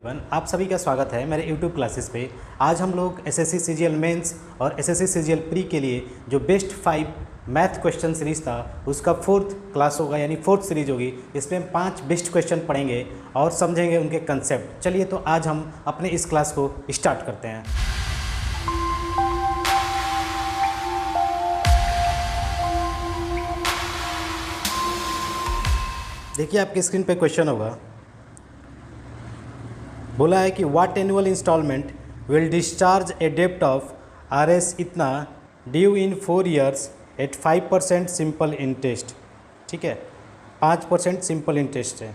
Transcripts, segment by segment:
आप सभी का स्वागत है मेरे YouTube क्लासेस पे। आज हम लोग एसएससी सीजीएल मेंस और एसएससी सीजीएल प्री के लिए जो बेस्ट 5 मैथ क्वेश्चन सीरीज़ था उसका 4th क्लास होगा, यानी 4th सीरीज होगी। इसमें हम 5 बेस्ट क्वेश्चन पढ़ेंगे और समझेंगे उनके कंसेप्ट। चलिए तो आज हम अपने इस क्लास को स्टार्ट करते हैं। देखिए आपकी स्क्रीन पे क्वेश्चन होगा, बोला है कि what annual installment will discharge a डेप्ट ऑफ आरएस इतना due in 4 years at 5% simple interest. ठीक है, 5% सिंपल इंटरेस्ट है।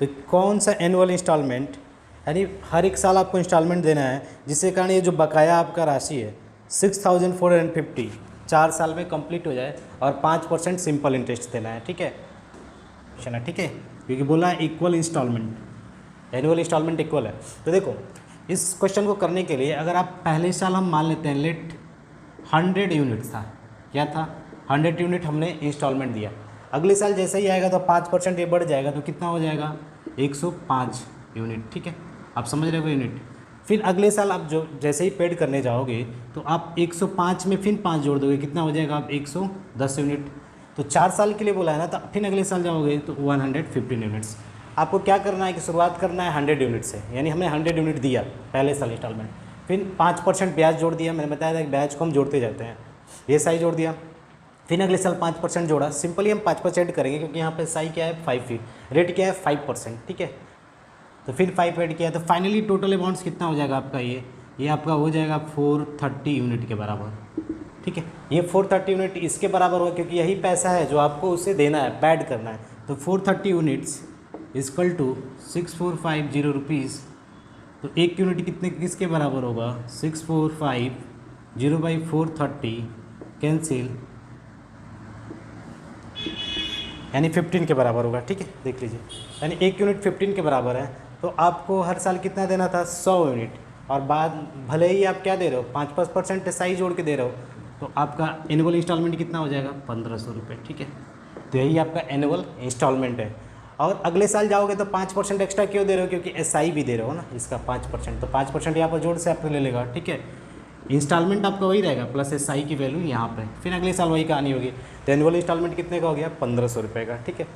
तो कौन सा एनुअल इंस्टॉलमेंट, यानी हर एक साल आपको इंस्टॉलमेंट देना है, जिसके कारण ये जो बकाया आपका राशि है 6450 4 साल में कंप्लीट हो जाए और 5% सिंपल इंटरेस्ट देना है। ठीक है, ठीक है, क्योंकि बोला है equal installment, annual installment equal है। तो देखो इस क्वेश्चन को करने के लिए अगर आप पहले साल हम मान लेते हैं लेट 100 यूनिट था, क्या था 100 यूनिट हमने इंस्टॉलमेंट दिया। अगले साल जैसे ही आएगा तो 5% ये बढ़ जाएगा, तो कितना हो जाएगा 105 यूनिट। ठीक है, आप समझ रहे हो यूनिट। फिर अगले साल आप जो जैसे ही पेड करने जाओगे तो आप 105 में फिर 5 जोड़ दोगे, कितना हो जाएगा आप 110 यूनिट। तो 4 साल के लिए बोला है ना, तो फिर अगले साल जाओगे तो 115 यूनिट्स। आपको क्या करना है कि शुरुआत करना है 100 यूनिट से, यानी हमने 100 यूनिट दिया पहले साल इंस्टॉलमेंट, फिर 5% ब्याज जोड़ दिया। मैंने बताया था कि ब्याज को हम जोड़ते जाते हैं, ये साई जोड़ दिया, फिर अगले साल 5% जोड़ा। सिंपली हम 5% करेंगे क्योंकि यहाँ पे साई क्या है 5 फीट, रेट क्या है 5%। ठीक है, तो फिर 5 ऐड किया तो फाइनली टोटल अमाउंट्स कितना हो जाएगा आपका, ये आपका हो जाएगा 430 यूनिट के बराबर। ठीक है, ये 430 यूनिट इसके बराबर होगा क्योंकि यही पैसा है जो आपको उसे देना है, पैड करना है। तो 430 यूनिट्स इक्वल टू 6450 रुपीज़। तो एक यूनिट कितने किसके बराबर होगा 6450 बाई 430 कैंसिल, यानी 15 के बराबर होगा। ठीक है, देख लीजिए, यानी एक यूनिट 15 के बराबर है। तो आपको हर साल कितना देना था 100 यूनिट, और बाद भले ही आप क्या दे रहे हो 5% साई जोड़ के दे रहे हो, तो आपका एनुअल इंस्टॉलमेंट कितना हो जाएगा 1500 रुपये। ठीक है, तो यही आपका एनुअल इंस्टॉलमेंट है। और अगले साल जाओगे तो 5% एक्स्ट्रा क्यों दे रहे हो, क्योंकि एसआई भी दे रहे हो ना इसका 5%, तो 5% यहाँ पर जोड़ से आपको ले लेगा। ठीक है, इंस्टॉलमेंट आपका वही रहेगा प्लस एसआई की वैल्यू यहाँ पे, फिर अगले साल वही कहानी होगी। तो एनुअल इंस्टॉलमेंट कितने का हो गया 1500 रुपये का। ठीक है,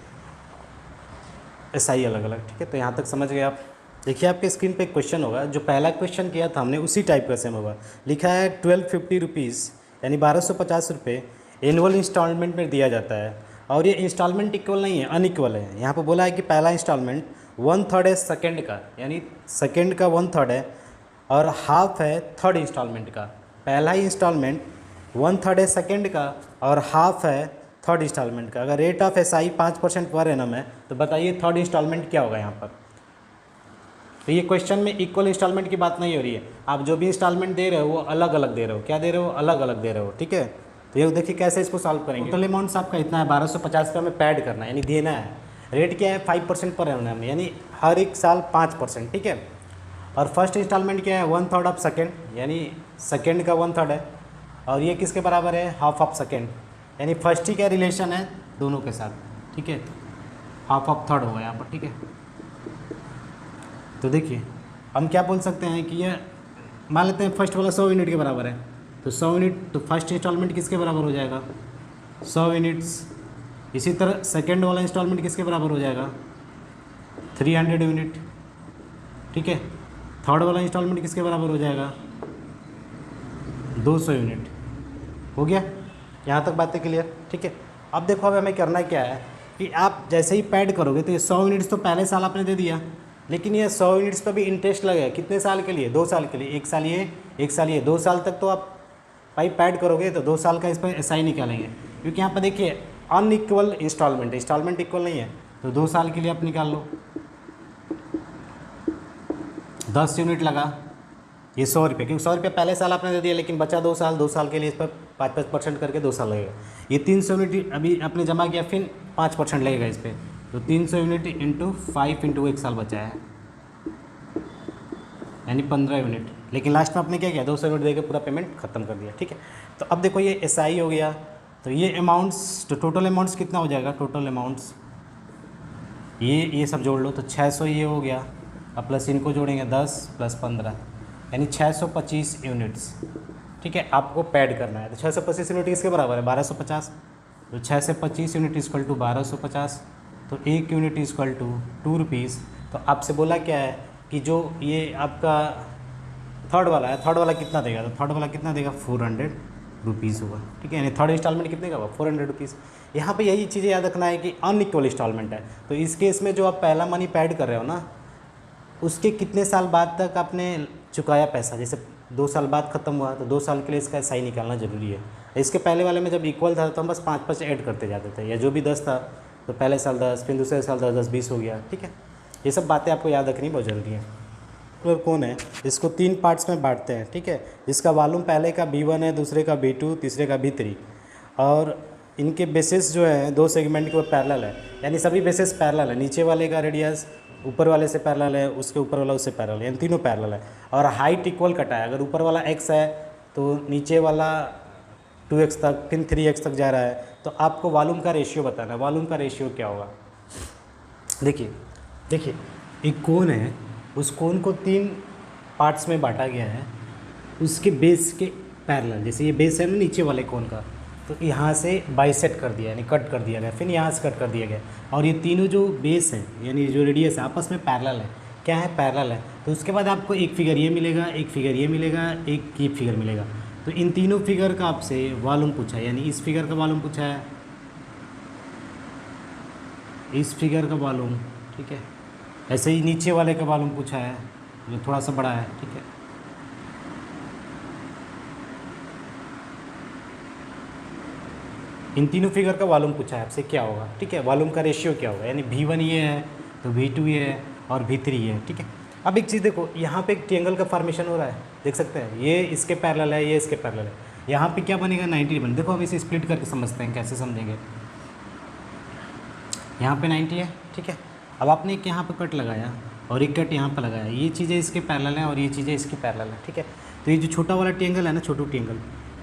एसआई अलग अलग। ठीक है, तो यहाँ तक समझ गए आप। देखिए आपके स्क्रीन पे एक क्वेश्चन होगा, जो पहला क्वेश्चन किया था हमने उसी टाइप का सेम होगा। लिखा है 1250 रुपीज़ यानी 1250 रुपये एनुअल इंस्टॉलमेंट में दिया जाता है, और ये इंस्टॉलमेंट इक्वल नहीं है, अनइक्वल है। यहाँ पर बोला है कि पहला इंस्टॉलमेंट 1/3 है सेकंड का, यानी सेकंड का 1/3 है, और हाफ है थर्ड इंस्टॉलमेंट का। पहला ही इंस्टॉलमेंट 1/3 है सेकंड का और हाफ है थर्ड इंस्टॉलमेंट का। अगर rate of SI 5% per annum है तो बताइए थर्ड इंस्टॉलमेंट क्या होगा यहाँ पर। तो ये क्वेश्चन में इक्वल इंस्टॉलमेंट की बात नहीं हो रही है, आप जो भी इंस्टॉलमेंट दे रहे हो वो अलग अलग दे रहे हो। क्या दे रहे हो, अलग अलग दे रहे हो। ठीक है, तो ये देखिए कैसे इसको सॉल्व करेंगे। टोटल अमाउंट्स आपका इतना है 1250 रुपये में पैड करना है, यानी देना है। रेट क्या है 5% पर एनम, यानी हर एक साल 5%। ठीक है, और फर्स्ट इंस्टॉलमेंट क्या है 1/3 ऑफ सेकेंड, यानी सेकेंड का 1/3 है, और ये किसके बराबर है हाफ ऑफ सेकेंड, यानी फर्स्ट ही क्या रिलेशन है दोनों के साथ। ठीक है, हाफ ऑफ थर्ड होगा यहाँ पर। ठीक है, तो देखिए हम क्या बोल सकते हैं कि ये मान लेते हैं फर्स्ट वाला 100 यूनिट के बराबर है, तो 100 यूनिट, तो फर्स्ट इंस्टॉलमेंट किसके बराबर हो जाएगा 100 यूनिट्स। इसी तरह सेकेंड वाला इंस्टॉलमेंट किसके बराबर हो जाएगा 300 यूनिट। ठीक है, थर्ड वाला इंस्टॉलमेंट किसके बराबर हो जाएगा 200 यूनिट। हो गया, यहाँ तक बातें क्लियर। ठीक है, अब देखो अब हमें करना क्या है कि आप जैसे ही पैड करोगे तो ये 100 यूनिट्स तो पहले साल आपने दे दिया, लेकिन ये 100 यूनिट्स पर भी इंटरेस्ट लगेगा। कितने साल के लिए 2 साल के लिए, एक साल ये एक साल ये, 2 साल तक तो आप भाई पैड करोगे तो 2 साल का इस पर एसआई निकालेंगे, क्योंकि यहाँ पर देखिए अनइक्वल इंस्टॉलमेंट, इंस्टॉलमेंट इक्वल नहीं है। तो 2 साल के लिए आप निकाल लो, 10 यूनिट लगा, ये 100 रुपये, क्योंकि 100 रुपये पहले साल आपने दे दिया, लेकिन बचा 2 साल, 2 साल के लिए इस पर 5% करके 2 साल लगेगा। ये 300 यूनिट अभी आपने जमा किया, फिर 5% लगेगा इस पर, तो 300 यूनिट इंटू 5 इंटू 1 साल बचा है, यानी 15 यूनिट। लेकिन लास्ट में आपने क्या किया 200 यूनिट देकर पूरा पेमेंट खत्म कर दिया। ठीक है, तो अब देखो ये एसआई हो गया, तो ये अमाउंट्स, तो टोटल अमाउंट्स कितना हो जाएगा, टोटल अमाउंट्स ये सब जोड़ लो तो 600 ये हो गया, अब प्लस इनको जोड़ेंगे 10 + 15 यानी 625 यूनिट्स। ठीक है, आपको पैड करना है। तो 625 यूनिट किसके बराबर है? 1250। तो 6 से 25 यूनिट इक्वल टू 1250, तो 1 यूनिट इक्वल टू 2 रुपीज़। तो आपसे बोला क्या है कि जो ये आपका थर्ड वाला है, थर्ड वाला कितना देगा? तो थर्ड वाला कितना देगा? 400 रुपीज़ होगा। ठीक है, यानी थर्ड इंस्टॉलमेंट कितने का होगा? 400 रुपीज़। यहाँ पे यही चीज़ें याद रखना है कि अनइक्वल इंस्टॉलमेंट है। तो इस केस में जो आप पहला मनी पैड कर रहे हो ना, उसके कितने साल बाद तक आपने चुकाया पैसा, जैसे 2 साल बाद ख़त्म हुआ तो 2 साल के लिए इसका SI निकालना ज़रूरी है। इसके पहले वाले में जब इक्वल था तो हम बस 5-5 ऐड करते जाते थे, या जो भी 10 था तो पहले साल 10, फिर दूसरे साल 10, 10 20 हो गया। ठीक है, ये सब बातें आपको याद रखनी बहुत ज़रूरी है। और कौन है, इसको 3 पार्ट्स में बांटते हैं। ठीक है, इसका वॉल्यूम पहले का B1 है, दूसरे का B2, तीसरे का B3, और इनके बेसिस जो है 2 सेगमेंट के ऊपर पैरेलल है, यानी सभी बेसिस पैरेलल है। नीचे वाले का रेडियस ऊपर वाले से पैरेलल है, उसके ऊपर वाला उससे पैरेलल है, यानी तीनों पैरेलल है। और हाइट इक्वल कटा है, अगर ऊपर वाला x है तो नीचे वाला 2x तक, फिर 3x तक जा रहा है, तो आपको वॉल्यूम का रेशियो बताना है। वॉल्यूम का रेशियो क्या होगा? देखिए एक कोन है, उस कोन को 3 पार्ट्स में बांटा गया है, उसके बेस के पैरेलल। जैसे ये बेस है ना नीचे वाले कोन का, तो यहाँ से बाइसेक्ट कर दिया, यानी कट कर दिया गया, फिर यहाँ से कट कर दिया गया, और ये तीनों जो बेस हैं यानी जो रेडियस है आपस में पैरेलल है। क्या है? पैरेलल है। तो उसके बाद आपको एक फिगर ये मिलेगा, एक फिगर ये मिलेगा, एक ये फिगर मिलेगा। तो इन तीनों फिगर का आपसे वॉल्यूम पूछा है, यानी इस फिगर का वॉल्यूम पूछा है, इस फिगर का वॉल्यूम। ठीक है, ऐसे ही नीचे वाले का वॉल्यूम पूछा है जो थोड़ा सा बड़ा है। ठीक है, इन तीनों फिगर का वॉल्यूम पूछा है आपसे क्या होगा। ठीक है, वॉल्यूम का रेशियो क्या होगा, यानी V1 ये है तो V2 ये है और V3 ये है। ठीक है, अब एक चीज़ देखो, यहाँ पे एक ट्रायंगल का फॉर्मेशन हो रहा है, देख सकते हैं, ये इसके पैरेलल है, ये इसके पैरेलल है। यहाँ पे क्या बनेगा? 90 बन। देखो अब इसे स्प्लिट करके समझते हैं, कैसे समझेंगे। यहाँ पे 90 है। ठीक है, अब आपने एक यहाँ पे कट लगाया और एक कट यहाँ पे लगाया, ये चीज़ें इसके पैरेलल हैं और ये चीज़ें इसकी पैरेलल है। ठीक है, तो ये जो छोटा वाला ट्रायंगल है ना, छोटू ट्रायंगल,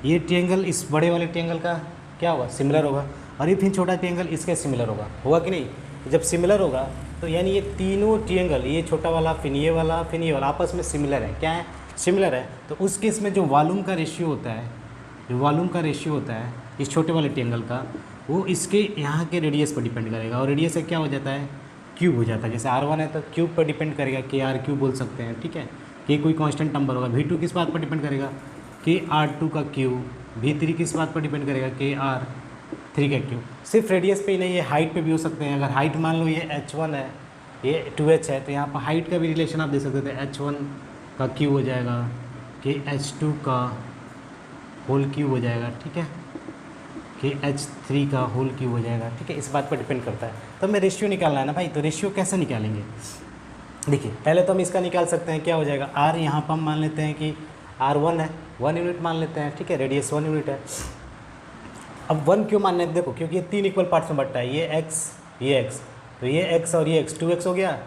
ये ट्रायंगल इस बड़े वाले ट्रायंगल का क्या होगा? सिमिलर होगा। और ये फिर छोटा ट्रायंगल इसके सिमिलर होगा कि नहीं? जब सिमिलर होगा तो यानी ये तीनों ट्रायंगल, ये छोटा वाला, फिर ये वाला, फिर ये वाला, आपस में सिमिलर है। क्या है? सिमिलर है। तो उस केस में जो वॉल्यूम का रेशियो होता है, जो वॉल्यूम का रेशियो होता है इस छोटे वाले ट्रायंगल का, वो इसके यहाँ के रेडियस पर डिपेंड करेगा। और रेडियस से क्या हो जाता है? क्यूब हो जाता है। जैसे R1 है तो क्यूब पर डिपेंड करेगा, KR³ बोल सकते हैं। ठीक है, K कोई कांस्टेंट नंबर होगा। V2 किस बात पर डिपेंड करेगा? KR2 का क्यूब। V3 किस बात पर डिपेंड करेगा? KR3 का क्यूब। सिर्फ रेडियस पे ही नहीं, ये हाइट पे भी हो सकते हैं। अगर हाइट मान लो ये H1 है, ये 2H है, तो यहाँ पर हाइट का भी रिलेशन आप दे सकते थे। H1 का क्यूब हो जाएगा KH2 का होल क्यूब हो जाएगा। ठीक है, KH3 का होल क्यूब हो जाएगा। ठीक है, इस बात पर डिपेंड करता है। तो हमें रेशियो निकालना है ना भाई, तो रेशियो कैसे निकालेंगे? देखिए पहले तो हम इसका निकाल सकते हैं, क्या हो जाएगा? R यहाँ पर हम मान लेते हैं कि R1 है, 1 यूनिट मान लेते हैं। ठीक है, रेडियस 1 यूनिट है। अब 1 क्यों मानना है? देखो क्योंकि ये 3 इक्वल पार्ट्स में बंटता है, ये x, ये x, तो ये x और ये x, 2x हो गया।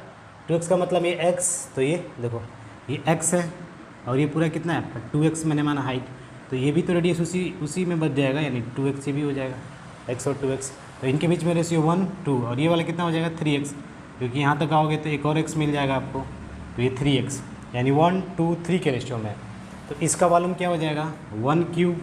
2x का मतलब ये x, तो ये देखो ये x है और ये पूरा कितना है आपका 2x, मैंने माना हाइट, तो ये भी तो रेडियस उसी में बच जाएगा, यानी 2x ये भी हो जाएगा, x और 2x। तो इनके बीच में रेशियो 1 2, और ये वाला कितना हो जाएगा 3x, क्योंकि यहाँ तक आओगे तो एक और x मिल जाएगा आपको, तो ये 3x, यानी 1 2 3 के रेशियो में। तो इसका वॉल्यूम क्या हो जाएगा? 1 क्यूब।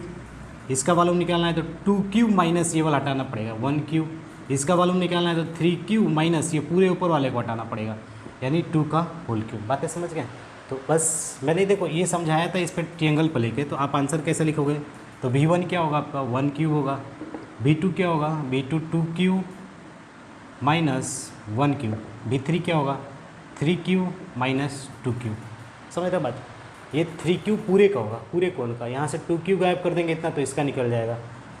इसका वॉल्यूम निकालना है तो 2 क्यूब माइनस ये वाला हटाना पड़ेगा, 1 क्यूब। इसका वॉल्यूम निकालना है तो 3 क्यूब माइनस ये पूरे ऊपर वाले को हटाना पड़ेगा, यानी 2 का होल क्यूब। बातें समझ गए? तो बस मैंने देखो ये समझाया था इस पर ट्रायंगल पर लेके, तो आप आंसर कैसे लिखोगे? तो V1 क्या होगा आपका? 1 क्यूब होगा। V2 क्या होगा? V2 2 cube minus 1 cube. V3 क्या होगा? 3 क्यूब माइनस 2 क्यूब। समझ रहे बात? ये 3 क्यूब पूरे का होगा, पूरे कोन का। यहाँ से 2 क्यूब गायब कर देंगे इतना, तो इसका निकल जाएगा।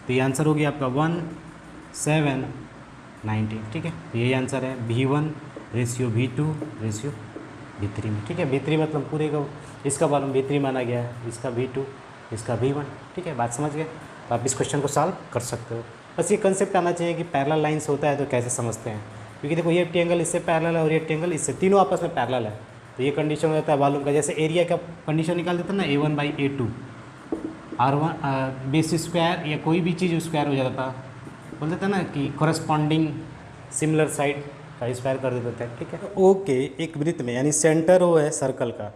तो ये आंसर हो गया आपका 1790। ठीक है, तो यही आंसर है V1 ratio V2 ratio V3 में। ठीक है, V3 मतलब पूरे का, इसका वॉल्यूम V3 माना गया है, इसका V2, इसका V1। ठीक है, बात समझ गए? तो आप इस क्वेश्चन को सॉल्व कर सकते हो। बस ये कंसेप्ट आना चाहिए कि पैरेलल लाइंस होता है तो कैसे समझते हैं, क्योंकि देखो ये ट्रायंगल इससे पैरेलल है और ये ट्रायंगल इससे, तीनों आपस में पैरेलल है। तो ये कंडीशन होता है वॉल्यूम का। जैसे एरिया का कंडीशन निकाल देता है ना, A1/A2, R1 बेस स्क्वायर या कोई भी चीज़ स्क्वायर हो जाता था, बोल देता ना कि कॉरस्पॉन्डिंग सिमिलर साइड, का स्क्वायर कर देते हैं, ठीक है। ओ के एक वृत्त में यानी सेंटर ओ है सर्कल का,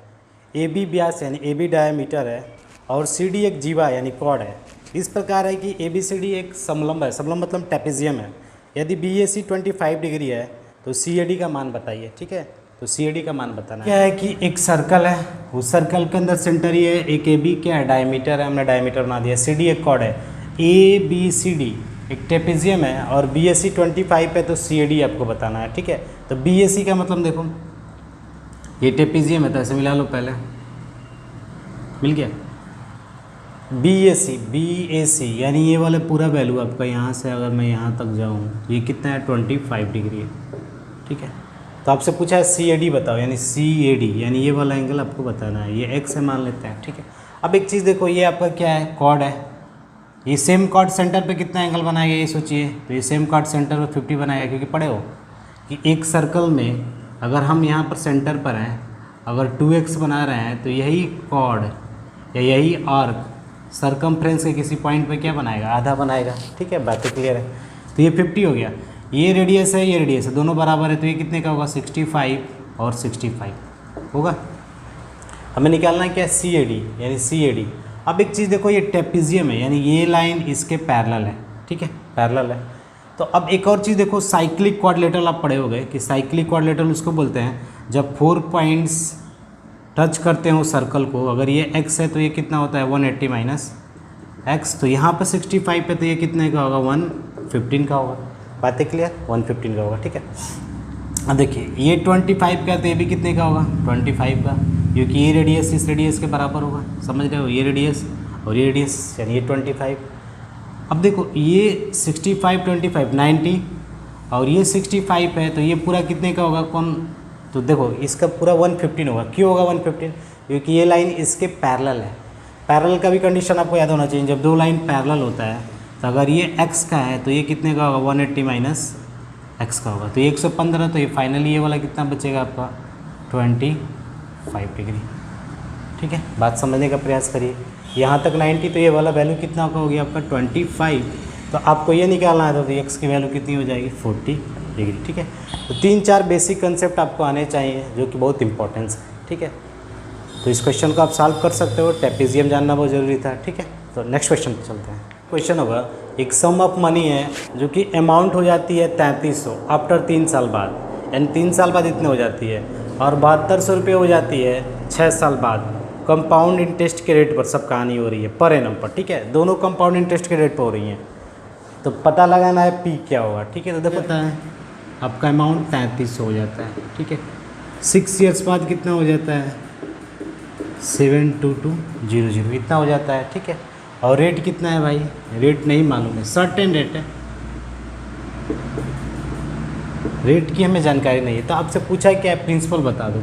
ए बी व्यास यानी ए बी डायमीटर है और सी डी एक जीवा यानी कॉर्ड है। इस प्रकार है कि ए बी सी डी एक समलंब है, समलंब मतलब ट्रेपेजियम है। यदि बी ए सी 25 डिग्री है तो सी ए डी का मान बताइए, ठीक है। तो सी ए डी का मान बताना क्या है कि एक सर्कल है, उस सर्कल के अंदर सेंटर ये है, एक ए बी क्या है डायमीटर है, हमने डायमीटर बना दिया, सी डी एक कॉर्ड है, ए बी सी डी एक ट्रेपेजियम है और बी ए सी 25 है तो सी ए डी आपको बताना है, ठीक है। तो बी ए सी का मतलब देखो ये ट्रेपेजियम है तो ऐसे मिला लो, पहले मिल गया। बी ए सी यानी ये वाला पूरा वैल्यू आपका यहाँ से अगर मैं यहाँ तक जाऊँ तो ये कितना है 25 डिग्री है, ठीक है। तो आपसे पूछा है सी ए डी बताओ, यानी सी ए डी यानी ये वाला एंगल आपको बताना है, ये एक्स है मान लेते हैं, ठीक है। अब एक चीज़ देखो, ये आपका क्या है कॉर्ड है, ये सेम कॉर्ड सेंटर पे कितना एंगल बनाएगा ये सोचिए। तो ये सेम कॉर्ड सेंटर पे 50 बनाएगा, क्योंकि पढ़े हो कि एक सर्कल में अगर हम यहाँ पर सेंटर पर हैं, अगर 2x बना रहे हैं तो यही कॉर्ड या यही आर्क सरकमफ्रेंस के किसी पॉइंट पे क्या बनाएगा, आधा बनाएगा, ठीक है। बातें क्लियर है। तो ये 50 हो गया, ये रेडियस है ये रेडियस है, दोनों बराबर है तो ये कितने का होगा 65 और 65 होगा। हमें निकालना है क्या सी ए डी यानी सी ए डी। अब एक चीज़ देखो, ये ट्रेपेजियम है यानी ये लाइन इसके पैरेलल है, ठीक है, पैरेलल है। तो अब एक और चीज़ देखो, साइक्लिक क्वाड्रिलेटरल आप पढ़े होंगे कि साइक्लिक क्वाड्रिलेटरल उसको बोलते हैं जब 4 पॉइंट्स टच करते हो सर्कल को। अगर ये x है तो ये कितना होता है 180 माइनस एक्स, तो यहाँ पर 65 पे तो ये कितने का होगा 115 का होगा। बातें क्लियर, 115 का होगा, ठीक है। अब देखिए ये 25 का तो ये भी कितने का होगा 25 का, क्योंकि ये रेडियस इस रेडियस के बराबर होगा, समझ रहे हो, ये रेडियस और ये रेडियस यानी ये 25। अब देखो ये 65 25 90 और ये 65 है तो ये पूरा कितने का होगा कौन, तो देखो इसका पूरा 115 होगा। क्यों होगा 115, क्योंकि ये लाइन इसके पैरेलल है। पैरेलल का भी कंडीशन आपको याद होना चाहिए, जब दो लाइन पैरेलल होता है तो अगर ये x का है तो ये कितने का होगा 180 माइनस x का होगा, तो ये 115, तो ये फाइनली ये वाला कितना बचेगा आपका 25 डिग्री, ठीक है। बात समझने का प्रयास करिए, यहाँ तक 90 तो ये वाला वैल्यू कितना का हो गया आपका 25। तो आपको ये निकालना है तो x की वैल्यू कितनी हो जाएगी 40 डिग्री, ठीक है। तो 3-4 बेसिक कंसेप्ट आपको आने चाहिए जो कि बहुत इंपॉर्टेंस है, ठीक है। तो इस क्वेश्चन को आप सॉल्व कर सकते हो, ट्रेपेजियम जानना बहुत ज़रूरी था, ठीक है। तो नेक्स्ट क्वेश्चन पर चलते हैं। क्वेश्चन होगा, एक सम ऑफ मनी है जो कि अमाउंट हो जाती है 3300 आफ्टर 3 साल बाद, यानी 3 साल बाद इतने हो जाती है, और 7200 रुपये हो जाती है 6 साल बाद। कंपाउंड इंटरेस्ट के रेट पर सब कहानी हो रही है, पर एनम पर, ठीक है। दोनों कंपाउंड इंटरेस्ट के रेट पर हो रही हैं, तो पता लगाना है पी क्या होगा, ठीक है। तो देखो पता है आपका अमाउंट 3300 हो जाता है, ठीक है। 6 ईयर्स बाद कितना हो जाता है 72200 इतना हो जाता है, ठीक है। और रेट कितना है भाई, रेट नहीं मालूम है, सर्टेन रेट है, रेट की हमें जानकारी नहीं है। तो आपसे पूछा क्या है, प्रिंसिपल बता दो।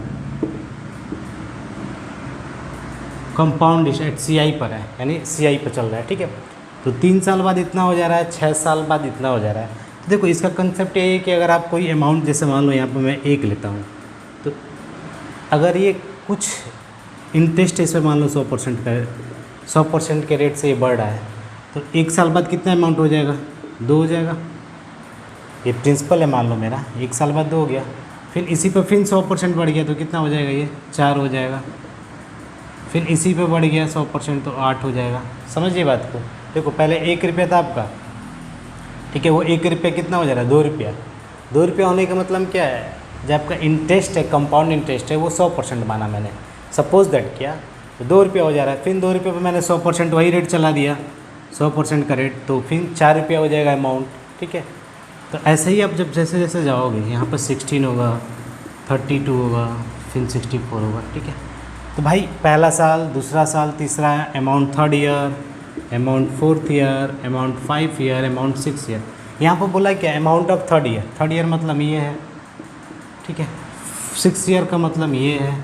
कंपाउंड इंटरेस्ट CI पर है, यानी CI पर चल रहा है, ठीक है। तो 3 साल बाद इतना हो जा रहा है, 6 साल बाद इतना हो जा रहा है। तो देखो इसका कंसेप्ट ये है कि अगर आप कोई अमाउंट, जैसे मान लो यहाँ पर मैं 1 लेता हूँ, तो अगर ये कुछ इंटरेस्ट इस पर मान लो 100% के रेट से ये बढ़ रहा है, तो 1 साल बाद कितना अमाउंट हो जाएगा 2 हो जाएगा। ये प्रिंसिपल है मान लो मेरा, 1 साल बाद 2 हो गया, फिर इसी पर फिर 100% बढ़ गया तो कितना हो जाएगा ये 4 हो जाएगा, फिर इसी पे बढ़ गया 100% तो 8 हो जाएगा। समझिए बात को, देखो पहले 1 रुपया था आपका, ठीक है, वो 1 रुपया कितना हो जा रहा है 2 रुपया। 2 रुपया होने का मतलब क्या है, जब आपका इंटरेस्ट है, कंपाउंड इंटरेस्ट है, वो 100% माना मैंने, सपोज दैट किया, तो 2 रुपया हो जा रहा है। फिर 2 रुपये पर मैंने 100% वही रेट चला दिया, 100% का रेट, तो फिर 4 रुपया हो जाएगा अमाउंट, ठीक है। तो ऐसे ही आप जब जैसे जैसे जाओगे, यहाँ पर 16 होगा, 32 होगा, फिर 64 होगा, ठीक है। तो भाई पहला साल, दूसरा साल, तीसरा, amount 3rd year, amount 4th year, amount 5 year, amount 6 year. यहाँ पर बोला क्या, amount of 3rd year. 3rd year मतलब ये है, ठीक है। 6 ईयर का मतलब ये है।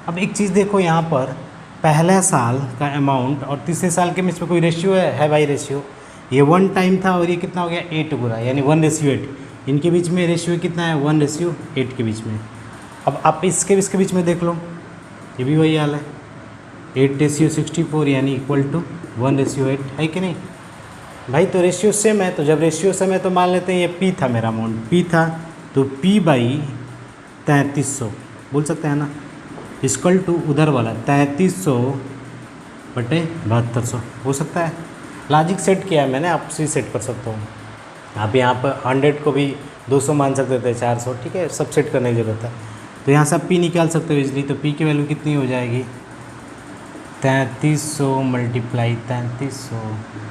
अब एक चीज़ देखो, यहाँ पर पहला साल का अमाउंट और तीसरे साल के बीच में कोई रेशियो है भाई, रेशियो। ये 1 टाइम था और ये कितना हो गया 8 गुना, यानी 1:8। इनके बीच में रेशियो कितना है 1:8 के बीच में। अब आप इसके बीच में देख लो, ये भी वही हाल है, 8:64 यानी इक्वल टू 1:8 है कि नहीं भाई। तो रेशियो सेम है, तो जब रेशियो सेम है तो मान लेते हैं ये P था मेरा अमाउंट, P था, तो P बाई 3300 बोल सकते हैं ना, इक्वल टू उधर वाला 3300 बटे 7200 हो सकता है। लॉजिक सेट किया है मैंने, आप उसी सेट कर सकता हूँ। आप यहाँ पर 100 को भी 200 मान सकते थे, 400, ठीक है, सब सेट करने की ज़रूरत है। तो यहाँ से आप P निकाल सकते हो इजली। तो P की वैल्यू कितनी हो जाएगी, 3300 मल्टीप्लाई 3300,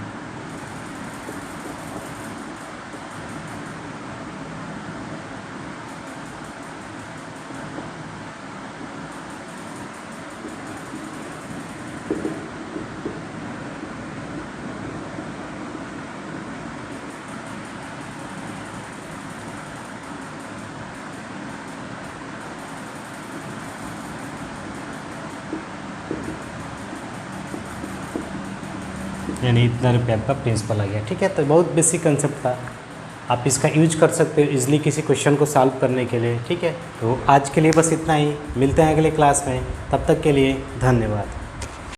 यानी इतना रुपये आपका प्रिंसिपल आ गया। ठीक है, तो बहुत बेसिक कंसेप्ट था, आप इसका यूज कर सकते हो इजली किसी क्वेश्चन को सॉल्व करने के लिए। ठीक है, तो आज के लिए बस इतना ही, मिलते हैं अगले क्लास में, तब तक के लिए धन्यवाद।